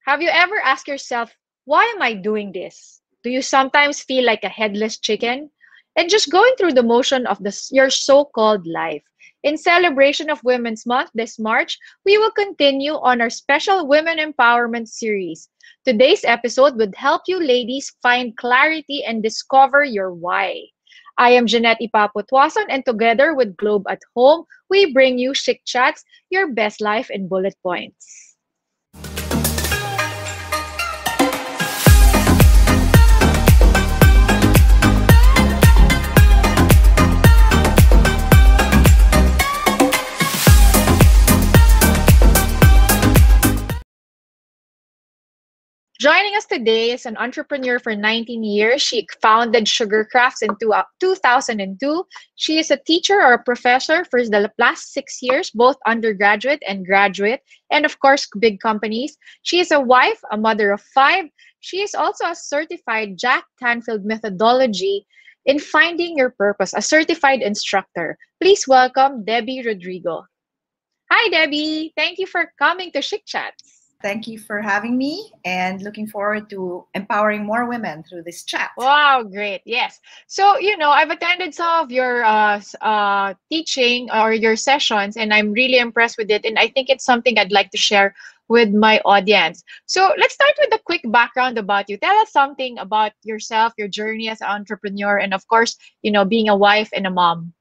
Have you ever asked yourself, why am I doing this? Do you sometimes feel like a headless chicken? And just going through the motion of your so-called life. In celebration of Women's Month this March, we will continue on our special Women Empowerment series. Today's episode would help you ladies find clarity and discover your why. I am Jeanette Ipapo-Tuason, and together with Globe at Home, we bring you Chic Chats, your best life in bullet points. Joining us today is an entrepreneur for 19 years. She founded Sugar Crafts in 2002. She is a teacher or a professor for the last 6 years, both undergraduate and graduate, and of course, big companies. She is a wife, a mother of 5. She is also a certified Jack Canfield methodology in finding your purpose, a certified instructor. Please welcome Debbie Rodrigo. Hi, Debbie. Thank you for coming to Chic Chats. Thank you for having me and looking forward to empowering more women through this chat. Wow, great. Yes. So, I've attended some of your teaching or your sessions, and I'm really impressed with it. And I think it's something I'd like to share with my audience. So let's start with a quick background about you. Tell us something about yourself, your journey as an entrepreneur, and of course, being a wife and a mom.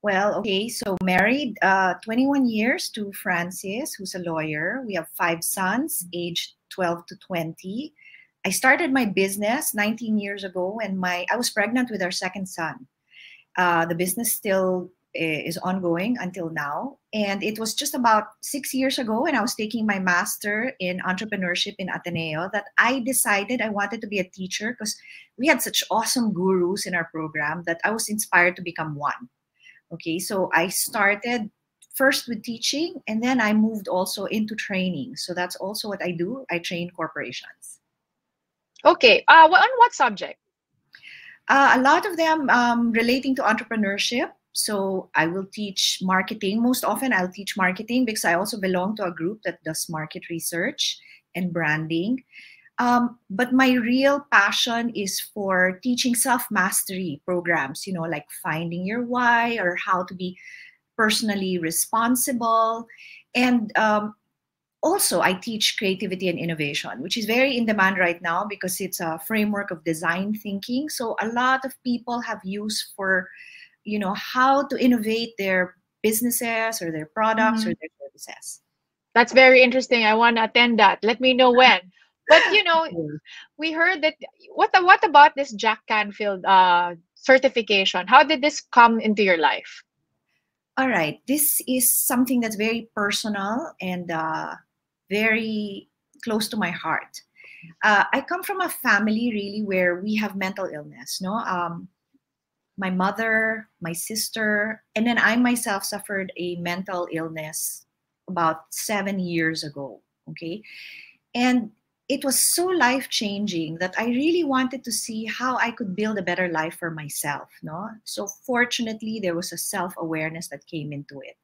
Well, okay, so married 21 years to Francis, who's a lawyer. We have 5 sons, aged 12 to 20. I started my business 19 years ago, and I was pregnant with our second son. The business still is ongoing until now. And it was just about 6 years ago when I was taking my master in entrepreneurship in Ateneo that I decided I wanted to be a teacher because we had such awesome gurus in our program that I was inspired to become one. Okay, so I started first with teaching, and then I moved also into training. So that's also what I do. I train corporations. Okay, on what subject? A lot of them relating to entrepreneurship. So I will teach marketing. Most often I'll teach marketing because I also belong to a group that does market research and branding. But my real passion is for teaching self-mastery programs, like finding your why or how to be personally responsible. And also I teach creativity and innovation, which is very in demand right now because it's a framework of design thinking. So a lot of people have used for, how to innovate their businesses or their products or their services. That's very interesting. I want to attend that. Let me know when. But we heard that. What about this Jack Canfield certification? How did this come into your life? All right, this is something that's very personal and very close to my heart. I come from a family really where we have mental illness. My mother, my sister, and then I myself suffered a mental illness about 7 years ago. Okay, and it was so life-changing that I really wanted to see how I could build a better life for myself. So fortunately, there was a self-awareness that came into it.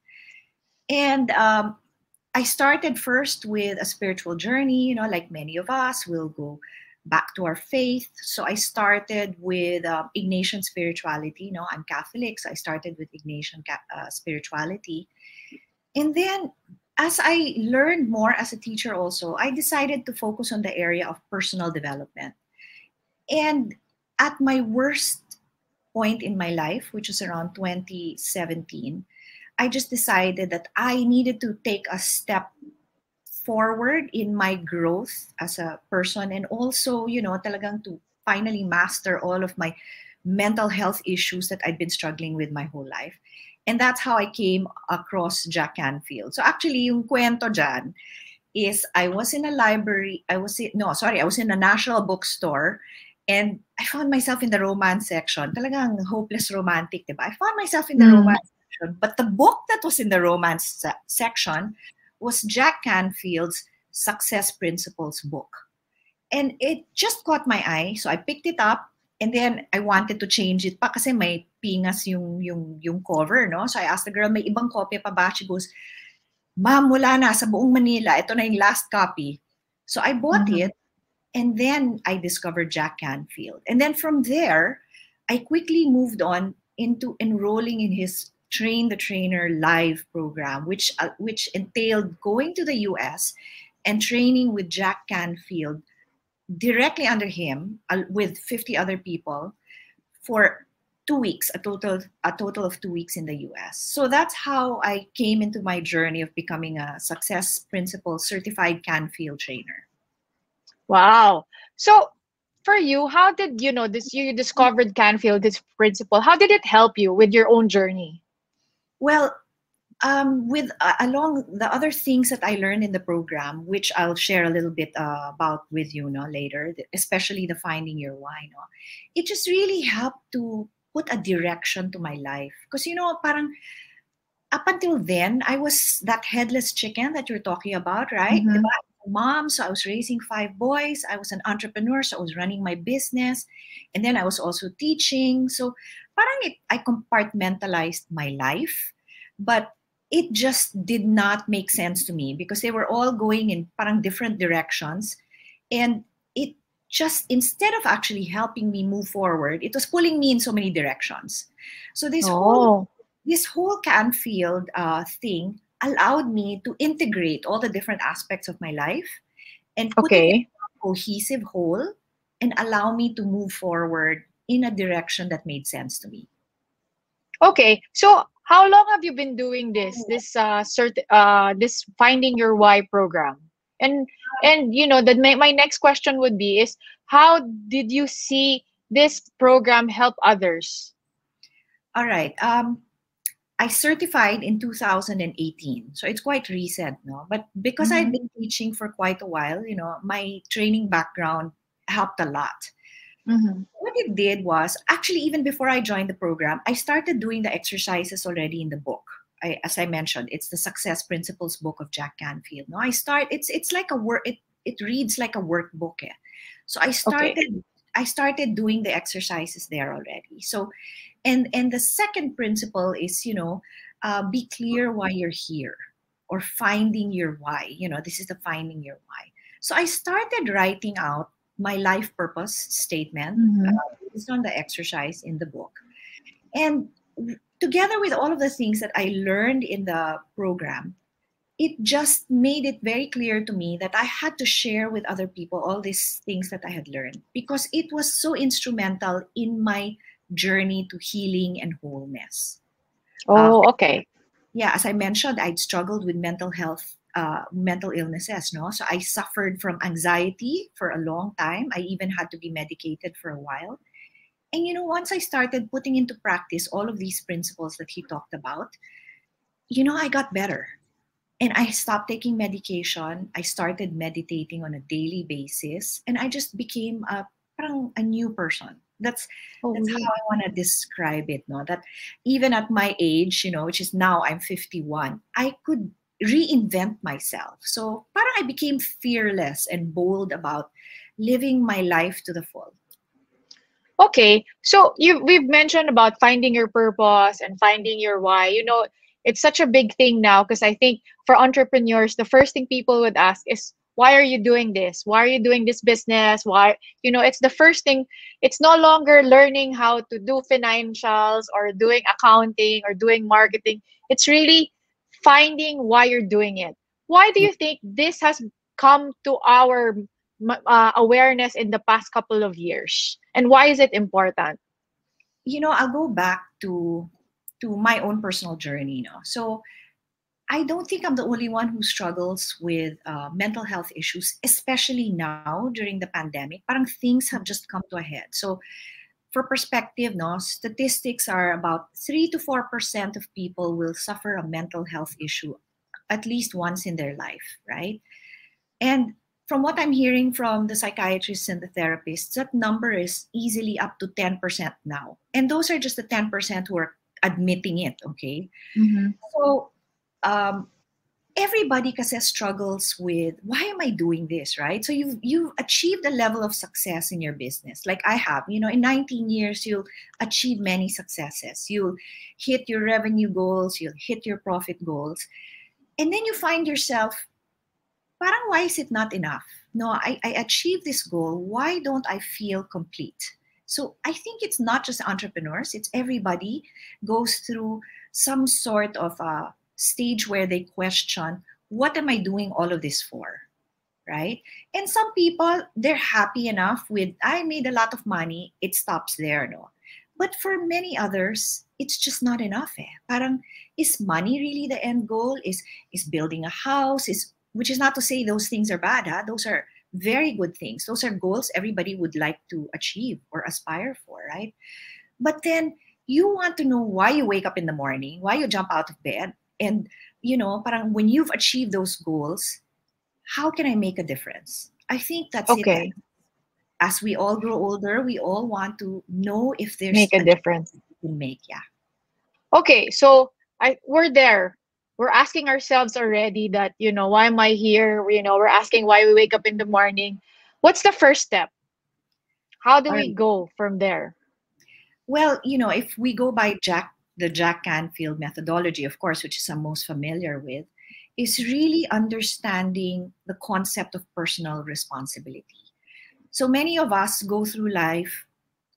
And I started first with a spiritual journey, like many of us will go back to our faith. So I started with Ignatian spirituality. I'm Catholic, so I started with Ignatian spirituality. And then as I learned more as a teacher also, I decided to focus on the area of personal development. And at my worst point in my life, which was around 2017, I just decided that I needed to take a step forward in my growth as a person and also, talagang to finally master all of my mental health issues that I'd been struggling with my whole life. And that's how I came across Jack Canfield. So actually, yung kwento dyan is I was in a library. I was in a national bookstore, and I found myself in the romance section. Talagang hopeless romantic, diba? I found myself in the romance section. But the book that was in the romance section was Jack Canfield's Success Principles book. And it just caught my eye. So I picked it up. And then I wanted to change it pa kasi may pingas yung cover, no? So I asked the girl, may ibang kopya pa ba? She goes, ma'am, wala na sa buong Manila. Ito na yung last copy. So I bought Mhm. it, and then I discovered Jack Canfield. And then from there, I quickly moved on into enrolling in his Train the Trainer live program, which entailed going to the US and training with Jack Canfield directly under him with 50 other people for 2 weeks, a total of 2 weeks in the US. So that's how I came into my journey of becoming a Success Principal certified Canfield trainer. Wow. So for you, how did you know this? You discovered Canfield, this principle. How did it help you with your own journey? Well, with along the other things that I learned in the program, which I'll share a little bit about with you, no, later, especially the finding your why, no, it just really helped to put a direction to my life. Because parang up until then, I was that headless chicken that you're talking about, right? Mm-hmm. Diba? Mom, so I was raising 5 boys. I was an entrepreneur, so I was running my business, and then I was also teaching. So, I compartmentalized my life, but it just did not make sense to me because they were all going in parang different directions, and it just instead of actually helping me move forward, it was pulling me in so many directions. So Oh, this whole Canfield thing allowed me to integrate all the different aspects of my life and put it in okay. a cohesive whole and allow me to move forward in a direction that made sense to me. Okay. So how long have you been doing this finding your why program? And my next question would be is how did you see this program help others? All right. I certified in 2018, so it's quite recent, no? But because I've Mm-hmm. been teaching for quite a while, my training background helped a lot. Mm-hmm. What it did was actually even before I joined the program, I started doing the exercises already in the book. As I mentioned, it's the Success Principles book of Jack Canfield. No, it's like a work. It reads like a workbook. Eh. So Okay. I started doing the exercises there already. So and the second principle is be clear why you're here or finding your why. This is the finding your why. So I started writing out my life purpose statement Mm-hmm. based on the exercise in the book. And together with all of the things that I learned in the program, it just made it very clear to me that I had to share with other people all these things that I had learned because it was so instrumental in my journey to healing and wholeness. Uh, Oh, okay. yeah, as I mentioned, I'd struggled with mental illnesses. No, so I suffered from anxiety for a long time. I even had to be medicated for a while. And once I started putting into practice all of these principles that he talked about, I got better. And I stopped taking medication. I started meditating on a daily basis, and I just became parang a new person. Oh, That's how really? I want to describe it. No, that even at my age, which is now I'm 51, I could reinvent myself. So parang I became fearless and bold about living my life to the full. Okay, so we've mentioned about finding your purpose and finding your why. It's such a big thing now because I think for entrepreneurs, the first thing people would ask is, why are you doing this? Why are you doing this business? Why, it's the first thing. It's no longer learning how to do financials or doing accounting or doing marketing. It's really finding why you're doing it. Why do you think this has come to our awareness in the past couple of years, and why is it important? I'll go back to my own personal journey. So I don't think I'm the only one who struggles with mental health issues, especially now during the pandemic. Parang things have just come to a head. So for perspective, no, statistics are about 3 to 4% of people will suffer a mental health issue at least once in their life, right? And from what I'm hearing from the psychiatrists and the therapists, that number is easily up to 10% now. And those are just the 10% who are admitting it, okay? Mm-hmm. So um, everybody kasi struggles with why am I doing this, right? So you've achieved a level of success in your business, like I have. In 19 years, you'll achieve many successes. You'll hit your revenue goals, you'll hit your profit goals, and then you find yourself, parang why is it not enough? no, I achieved this goal. Why don't I feel complete? So I think it's not just entrepreneurs, it's everybody goes through some sort of a stage where they question, what am I doing all of this for? Right? And some people, they're happy enough with, I made a lot of money, it stops there, no? But for many others, it's just not enough. Eh. Parang, is money really the end goal? Is building a house? Which is not to say those things are bad. Huh? Those are very good things. Those are goals everybody would like to achieve or aspire for, right? But then you want to know why you wake up in the morning, why you jump out of bed, and parang when you've achieved those goals, how can I make a difference? I think that's it. Okay. As we all grow older, we all want to know if there's Make a a difference. difference we can make. Yeah. Okay, so we're there. We're asking ourselves already that, why am I here? We're asking why we wake up in the morning. What's the first step? How do All we right. go from there? Well, if we go by the Jack Canfield methodology, of course, which is I'm most familiar with, is really understanding the concept of personal responsibility. So many of us go through life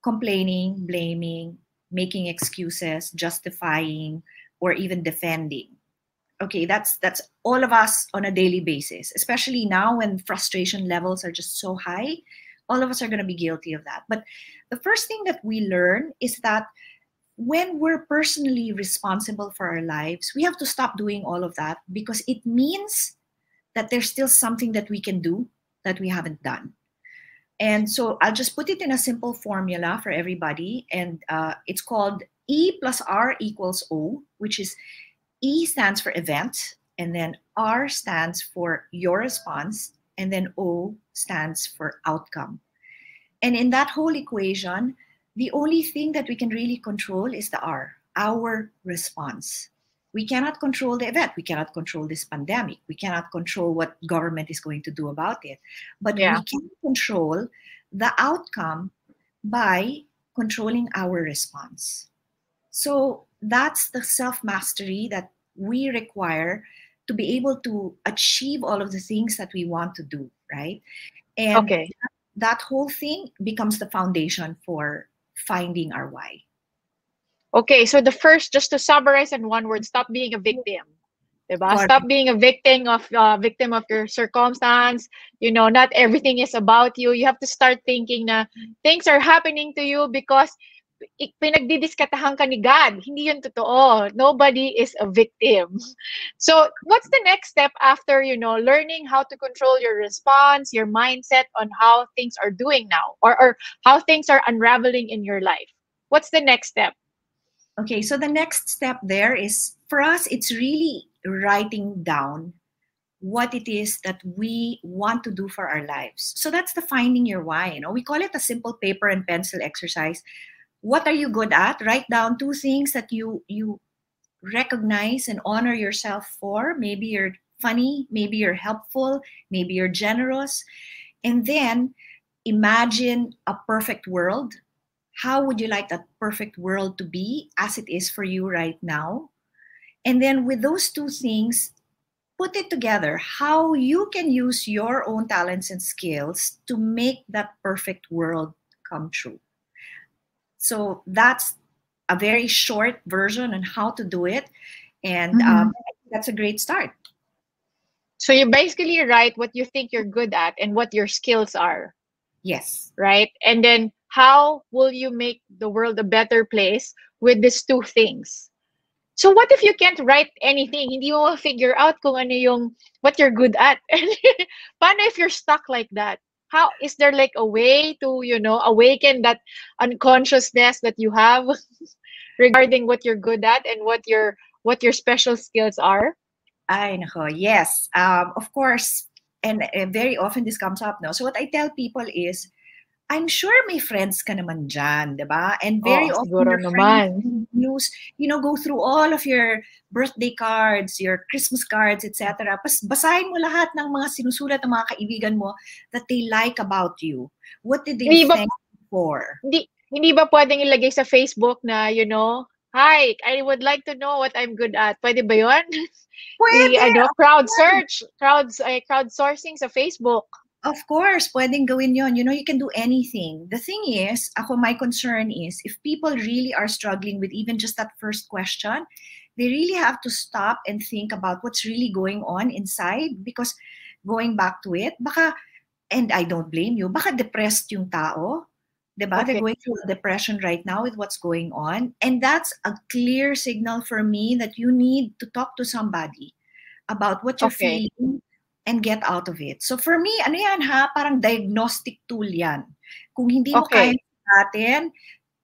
complaining, blaming, making excuses, justifying, or even defending. Okay, that's all of us on a daily basis, especially now when frustration levels are just so high. All of us are going to be guilty of that. But the first thing that we learn is that when we're personally responsible for our lives, we have to stop doing all of that because it means that there's still something that we can do that we haven't done. And so I'll just put it in a simple formula for everybody. And it's called E plus R equals O, which is E stands for event, and then R stands for your response, and then O stands for outcome. And in that whole equation, the only thing that we can really control is the R, our response. We cannot control the event. We cannot control this pandemic. We cannot control what government is going to do about it. But Yeah. we can control the outcome by controlling our response. So that's the self-mastery that we require to be able to achieve all of the things that we want to do, right? And Okay. that whole thing becomes the foundation for finding our why. Okay, so the first, just to summarize in one word, stop being a victim. Diba? Correct. Stop being a victim of your circumstance. Not everything is about you. You have to start thinking na things are happening to you because pinagdidiskatahan ka ni God. Hindi yun totoo. Nobody is a victim. So, what's the next step after, learning how to control your response, your mindset on how things are doing now or how things are unraveling in your life? What's the next step? Okay, so the next step there is for us, it's really writing down what it is that we want to do for our lives. So that's the finding your why. We call it a simple paper and pencil exercise. What are you good at? Write down two things that you recognize and honor yourself for. Maybe you're funny, maybe you're helpful, maybe you're generous. And then imagine a perfect world. How would you like that perfect world to be as it is for you right now? And then with those two things, put it together, how you can use your own talents and skills to make that perfect world come true. So that's a very short version on how to do it. And that's a great start. So you basically write what you think you're good at and what your skills are. Yes. Right? And then how will you make the world a better place with these two things? So what if you can't write anything? Hindi mo figure out kung ano yung what you're good at. Paano if you're stuck like that? How is there like a way to, awaken that unconsciousness that you have regarding what you're good at and what your special skills are? Ay, nako, yes. Of course, and very often this comes up, no? So what I tell people is, I'm sure may friends ka naman dyan, di ba? And very Oh, often siguro your friends naman. use, go through all of your birthday cards, your Christmas cards, etc. Basahin mo lahat ng mga sinusulat ng mga kaibigan mo that they like about you. What did they thank you for? Hindi ba pwedeng ilagay sa Facebook na, hi, I would like to know what I'm good at. Pwede ba yun? Pwede! Crowdsourcing sa Facebook. Of course, pwedeng gawin yon. You can do anything. The thing is, my concern is if people really are struggling with even just that first question, they really have to stop and think about what's really going on inside, because going back to it, and I don't blame you, baka depressed yung tao. Diba? They're Okay. going through a depression right now with what's going on. And that's a clear signal for me that you need to talk to somebody about what you're Okay. feeling and get out of it. So for me, ano yan ha? Parang diagnostic tool yan. Kung hindi mo kaya Okay. natin,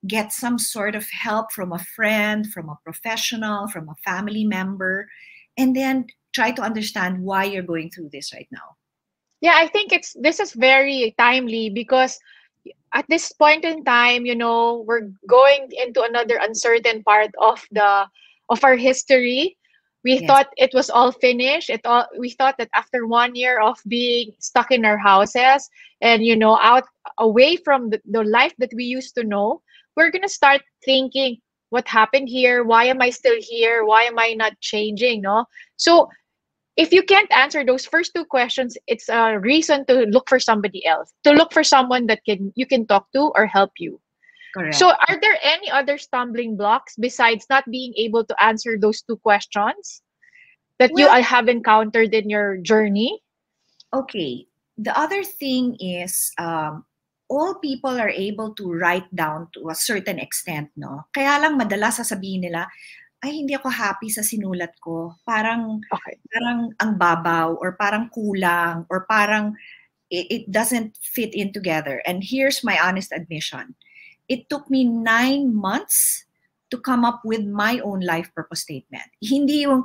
get some sort of help from a friend, from a professional, from a family member, and then try to understand why you're going through this right now. Yeah, I think this is very timely because at this point in time, we're going into another uncertain part of our history. We Yes, thought it was all finished. We thought that after 1 year of being stuck in our houses and out away from the life that we used to know, we're gonna start thinking, what happened here? Why am I still here? Why am I not changing? No? So if you can't answer those first two questions, it's a reason to look for somebody else, to look for someone that you can talk to or help you. So correct. are there any other stumbling blocks besides not being able to answer those two questions that you Well, have encountered in your journey? okay. The other thing is, all people are able to write down to a certain extent, no? Kaya lang madalas sasabihin nila, ay hindi ako happy sa sinulat ko. Okay. Parang ang babaw, or parang kulang, or parang it doesn't fit in together. And here's my honest admission. It took me 9 months to come up with my own life purpose statement. Hindi yung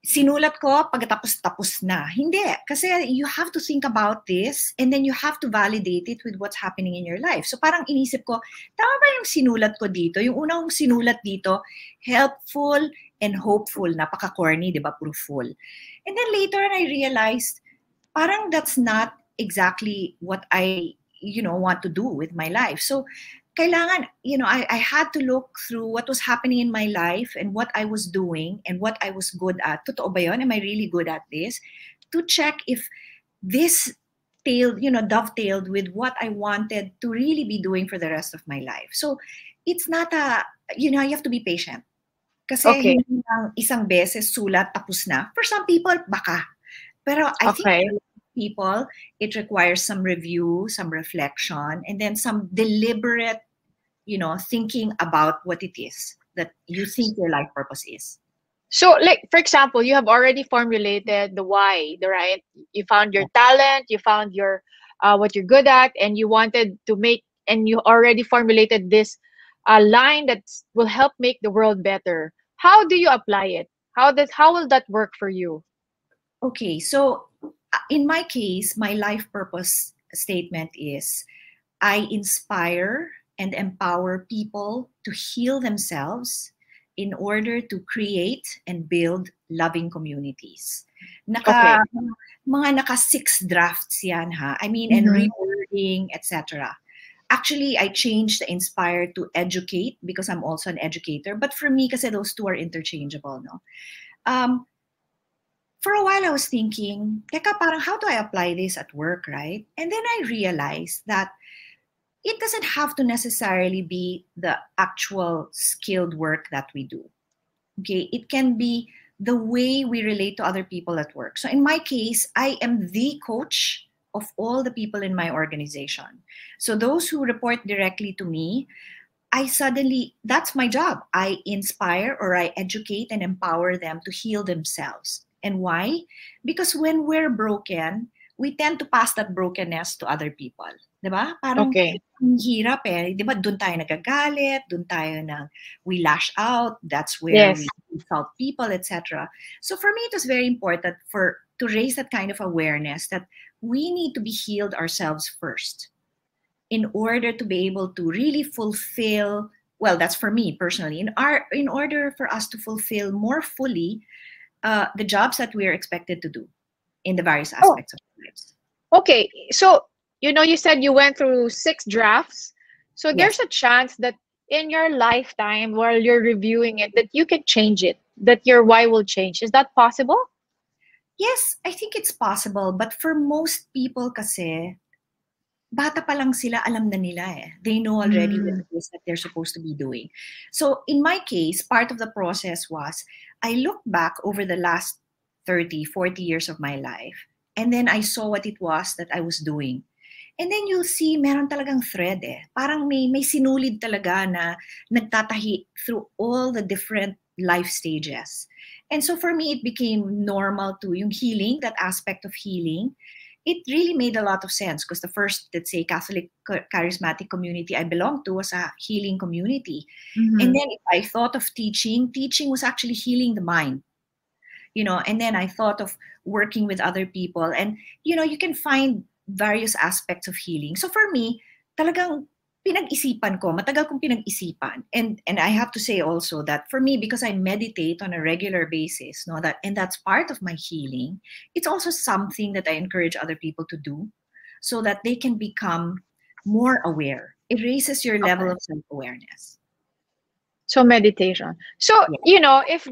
sinulat ko pagkatapos tapos na. Hindi. Kasi you have to think about this and then you have to validate it with what's happening in your life. So parang inisip ko, tama ba yung sinulat ko dito? Yung unang sinulat dito, helpful and hopeful. Napaka-corny, di ba? Puro full. And then later I realized, parang that's not exactly what I, want to do with my life. So kailangan, I had to look through what was happening in my life and what I was doing and what I was good at. Totoo ba yun? Am I really good at this? To check if this dovetailed with what I wanted to really be doing for the rest of my life. So it's not you have to be patient. Kasi Okay. hindi lang isang beses sulat tapos na. For some people, baka. Pero I think Okay. for people, it requires some review, some reflection, and then some deliberate, thinking about what it is that you think your life purpose is. So, like, for example, you have already formulated the why, the right? You found your talent, you found your what you're good at, and you wanted to make, and you already formulated this line that will help make the world better. How do you apply it? How will that work for you? Okay, so in my case, my life purpose statement is I inspire and empower people to heal themselves in order to create and build loving communities. Okay. Mga naka 6 drafts yan ha. I mean, and Mm-hmm. rewording, etc. Actually, I changed the inspire to educate because I'm also an educator. But for me, kasi those two are interchangeable, no? For a while, I was thinking, teka, parang how do I apply this at work, right? And then I realized that it doesn't have to necessarily be the actual skilled work that we do. Okay, it can be the way we relate to other people at work. So in my case, I am the coach of all the people in my organization. So those who report directly to me, that's my job. I inspire or I educate and empower them to heal themselves. And why? Because when we're broken, we tend to pass that brokenness to other people. Diba? Parang Okay. ang hirap eh. Diba? Doon tayo nagagalit, doon tayo we lash out, that's where Yes. we insult people, etc. So for me, it was very important to raise that kind of awareness that we need to be healed ourselves first in order to be able to really fulfill, well, that's for me personally, in order for us to fulfill more fully the jobs that we are expected to do in the various Oh, aspects of our lives. okay. So, you said you went through 6 drafts. So Yes. there's a chance that in your lifetime, while you're reviewing it, that you can change it, that your why will change. Is that possible? Yes, I think it's possible. But for most people kasi, bata pa lang sila, alam na nila eh. They know already what Mm. it is that they're supposed to be doing. So in my case, part of the process was, I looked back over the last 30, 40 years of my life, and then I saw what it was that I was doing. And then you'll see, meron talagang thread eh. Parang may sinulid talaga na nagtatahi through all the different life stages. And so for me, it became normal to yung healing, that aspect of healing. It really made a lot of sense because the first, let's say, Catholic charismatic community I belonged to was a healing community. And Mhm. then if I thought of teaching was actually healing the mind, and then I thought of working with other people, and you can find various aspects of healing. So for me, talagang pinag-isipan ko, matagal kong pinag-isipan. And I have to say also that for me, because I meditate on a regular basis, that's part of my healing, it's also something that I encourage other people to do so that they can become more aware. It raises your level Okay. of self-awareness. So meditation. So, Yeah. if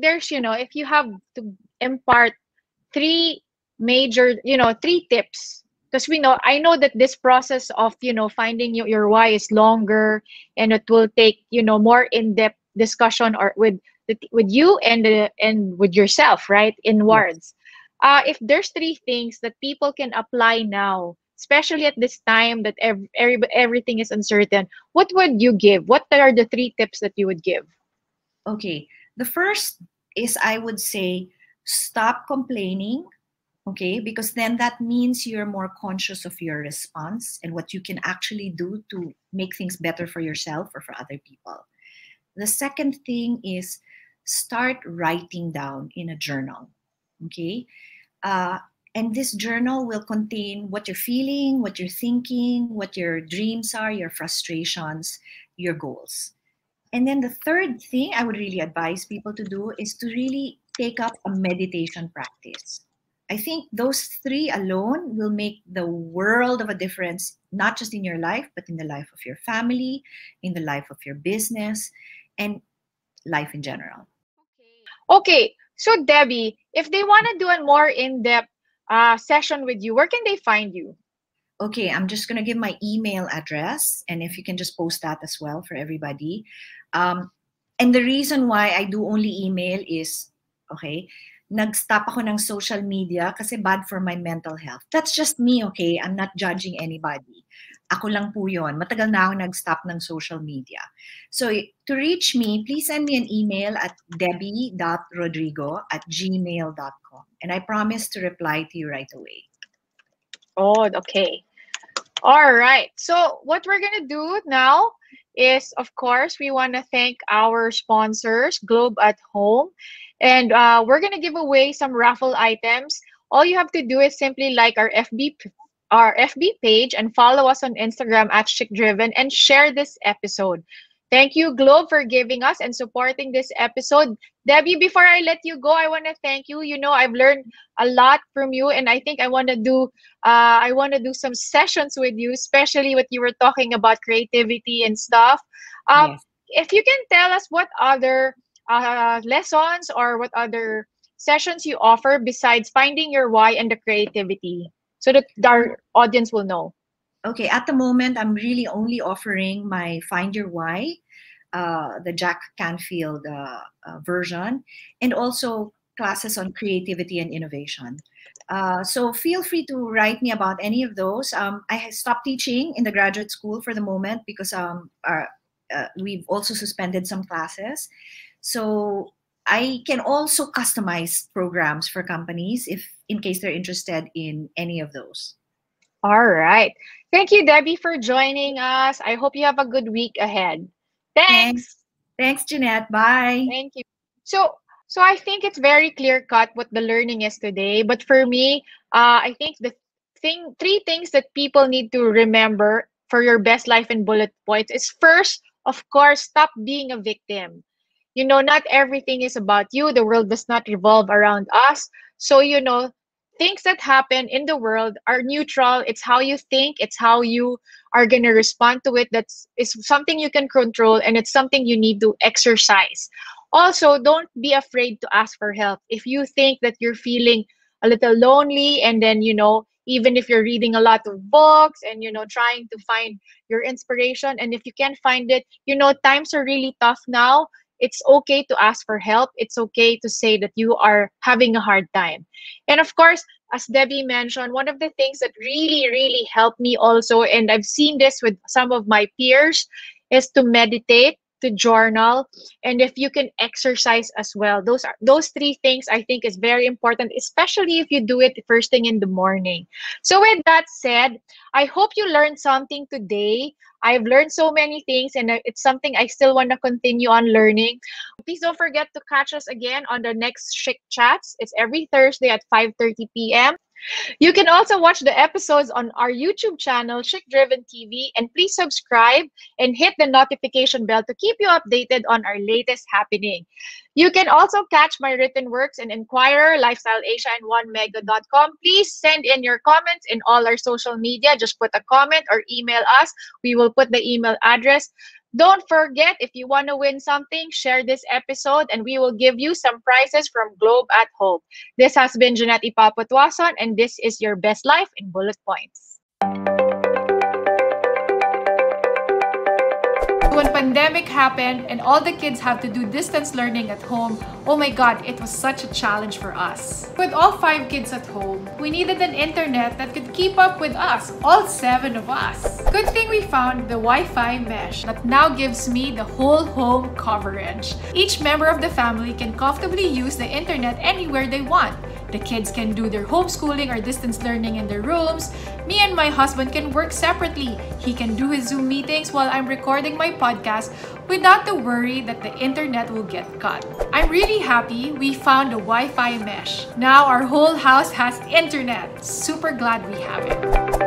you have to impart three major, three tips, because I know that this process of, finding your why is longer, and it will take, more in-depth discussion or with you and with yourself, right? Yes. Inwards. If there's three things that people can apply now, especially at this time that everything is uncertain, what would you give? What are the three tips that you would give? Okay. The first is, I would say, stop complaining. Okay. Because then that means you're more conscious of your response and what you can actually do to make things better for yourself or for other people. The second thing is, start writing down in a journal. Okay. Uh, and this journal will contain what you're feeling, what you're thinking, what your dreams are, your frustrations, your goals. And then the third thing I would really advise people to do is to really take up a meditation practice. I think those three alone will make the world of a difference, not just in your life, but in the life of your family, in the life of your business, and life in general. Okay, so Debbie, if they want to do a more in-depth session with you, where can they find you? Okay, I'm just going to give my email address, and if you can just post that as well for everybody. Um, and the reason why I do only email is, okay, nag-stop ako ng social media kasi bad for my mental health. That's just me, okay? I'm not judging anybody. Ako lang po yun. Matagal na ako nag-stop ng social media. So to reach me, please send me an email at debbie.rodrigo@gmail.com. And I promise to reply to you right away. Oh, okay. All right. So what we're gonna do now is, of course, we want to thank our sponsors, Globe at Home, and we're gonna give away some raffle items. All you have to do is simply like our FB page and follow us on Instagram at Chic Driven and share this episode. Thank you, Globe, for giving us and supporting this episode. Debbie, before I let you go, I want to thank you. I've learned a lot from you, and I think I want to do some sessions with you, especially what you were talking about creativity and stuff. Um, Yes. if you can tell us what other lessons or what other sessions you offer besides finding your why and the creativity, so that our audience will know. Okay, at the moment, I'm really only offering my Find Your Why, the Jack Canfield version, and also classes on creativity and innovation. So feel free to write me about any of those. I stopped teaching in the graduate school for the moment because we've also suspended some classes. So I can also customize programs for companies if, in case they're interested in any of those. All right. Thank you, Debbie, for joining us. I hope you have a good week ahead. Thanks. Thanks. Thanks, Jeanette. Bye. Thank you. So, so I think it's very clear cut what the learning is today. But for me, I think three things that people need to remember for your best life in bullet points is first, of course, stop being a victim. Not everything is about you. The world does not revolve around us. So, things that happen in the world are neutral. It's how you think, it's how you are going to respond to it. That's is something you can control, and it's something you need to exercise. Also, don't be afraid to ask for help. If you think that you're feeling a little lonely, and then, even if you're reading a lot of books and, trying to find your inspiration, and if you can't find it, times are really tough now. It's okay to ask for help. It's okay to say that you are having a hard time. And of course, as Debbie mentioned, one of the things that really, really helped me also, and I've seen this with some of my peers, is to meditate, to journal, and if you can exercise as well. Those three things I think is very important, especially if you do it first thing in the morning. So with that said, I hope you learned something today. I've learned so many things, and it's something I still want to continue on learning. Please don't forget to catch us again on the next Chic Chats. It's every Thursday at 5:30 p.m. You can also watch the episodes on our YouTube channel, Chic Driven TV, and please subscribe and hit the notification bell to keep you updated on our latest happening. You can also catch my written works in Enquirer, Lifestyle Asia, and OneMega.com. Please send in your comments in all our social media. Just put a comment or email us. We will put the email address. Don't forget, if you want to win something, share this episode and we will give you some prizes from Globe at Home. This has been Jeanette Ipapo-Tuason, and this is your best life in bullet points. When pandemic happened and all the kids had to do distance learning at home, oh my God, it was such a challenge for us. With all 5 kids at home, we needed an internet that could keep up with us, all 7 of us. Good thing we found the Wi-Fi mesh that now gives me the whole home coverage. Each member of the family can comfortably use the internet anywhere they want. The kids can do their homeschooling or distance learning in their rooms. Me and my husband can work separately. He can do his Zoom meetings while I'm recording my podcast without the worry that the internet will get cut. I'm really happy we found a Wi-Fi mesh. Now our whole house has internet. Super glad we have it.